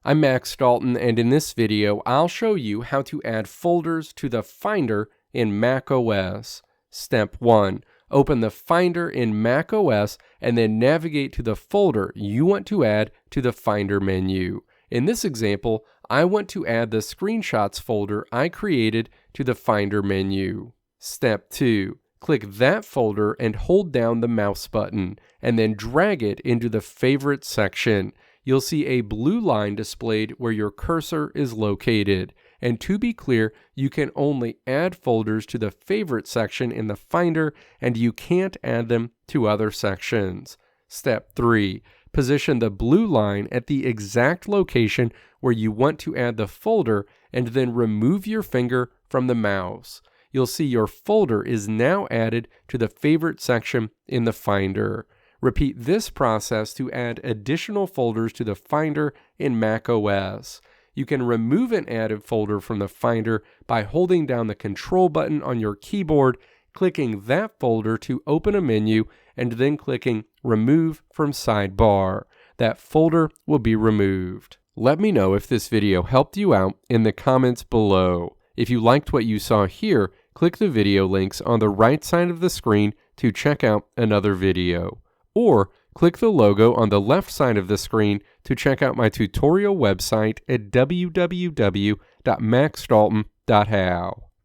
I'm Max Dalton, and in this video, I'll show you how to add folders to the Finder in macOS. Step 1. Open the Finder in macOS and then navigate to the folder you want to add to the Finder menu. In this example, I want to add the screenshots folder I created to the Finder menu. Step 2. Click that folder and hold down the mouse button, and then drag it into the Favorites section. You'll see a blue line displayed where your cursor is located. And to be clear, you can only add folders to the Favorites section in the Finder, and you can't add them to other sections. Step 3. Position the blue line at the exact location where you want to add the folder, and then remove your finger from the mouse. You'll see your folder is now added to the Favorites section in the Finder. Repeat this process to add additional folders to the Finder in macOS. You can remove an added folder from the Finder by holding down the Control button on your keyboard, clicking that folder to open a menu, and then clicking Remove from Sidebar. That folder will be removed. Let me know if this video helped you out in the comments below. If you liked what you saw here, click the video links on the right side of the screen to check out another video. Or click the logo on the left side of the screen to check out my tutorial website at www.maxdalton.how.